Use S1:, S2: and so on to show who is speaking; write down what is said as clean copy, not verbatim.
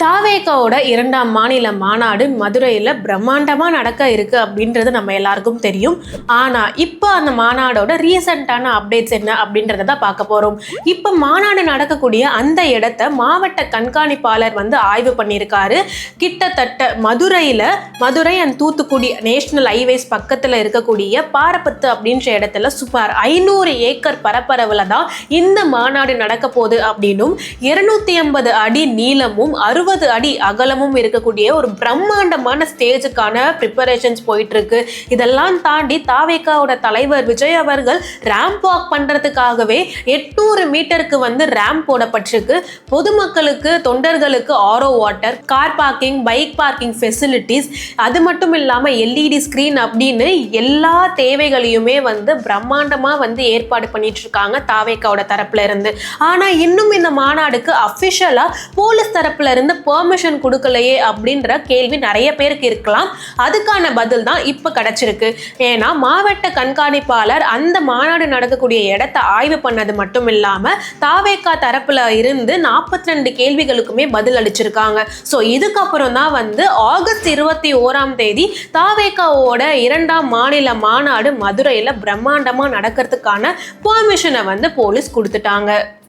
S1: தாவேகாவோட 2ஆம் மாநில மாநாடு மதுரையில் பிரம்மாண்டமாக நடக்க இருக்கு அப்படின்றது நம்ம எல்லாருக்கும் தெரியும். ஆனால் இப்போ அந்த மாநாடோட ரீசெண்டான அப்டேட்ஸ் என்ன அப்படின்றத தான் பார்க்க போகிறோம். இப்போ மாநாடு நடக்கக்கூடிய அந்த இடத்த மாவட்ட கண்காணிப்பாளர் ஆய்வு பண்ணியிருக்காரு. கிட்டத்தட்ட Madurai and Thoothukudi national highways பக்கத்தில் இருக்கக்கூடிய பாரப்பத்து அப்படின்ற இடத்துல சுமார் 500 ஏக்கர் பரப்பளவில் தான் இந்த மாநாடு நடக்க போகுது அப்படின்னும் 250 அடி நீளமும் 60 அடி அகலமும் இருக்கக்கூடிய ஒரு பிரம்மாண்டமான ஸ்டேஜுக்கான ப்ரிப்பரேஷன்ஸ் போயிட்டு இருக்கு. இதெல்லாம் தாண்டி தாவேகாவோட தலைவர் விஜய் அவர்கள் ரேம்ப் வாக் பண்றதுக்காகவே 800 மீட்டருக்கு ரேம்ப் போடப்பட்டிருக்கு. பொதுமக்களுக்கு தொண்டர்களுக்கு RO water, car parking, bike parking facilities, அது மட்டும் இல்லாம LED ஸ்கிரீன் அப்படின்னு எல்லா தேவைகளையுமே பிரம்மாண்டமா ஏற்பாடு பண்ணிட்டு இருக்காங்க தாவேகாவோட தரப்புல இருந்து. ஆனா இன்னும் இந்த மாநாடுக்கு அபிஷியலா போலீஸ் தரப்புல இருந்து பெர்மிஷன் கொடுக்கலையே அப்படின்ற கேள்வி நிறைய பேருக்கு இருக்கலாம். அதுக்கான பதில் தான் இப்ப கிடைச்சிருக்கு. ஏன்னா மாவட்ட கண்காணிப்பாளர் அந்த மாநாடு நடக்கக்கூடிய இடத்தை ஆய்வு பண்ணது மட்டும் இல்லாம தாவேகா தரப்புல இருந்து 42 கேள்விகளுக்குமே பதில் அளிச்சிருக்காங்க. ஸோ இதுக்கப்புறம் தான் ஆகஸ்ட் 21ஆம் தேதி தாவேகாவோட 2ஆம் மாநில மாநாடு மதுரையில பிரம்மாண்டமா நடக்கிறதுக்கான பெர்மிஷனை போலீஸ் கொடுத்துட்டாங்க.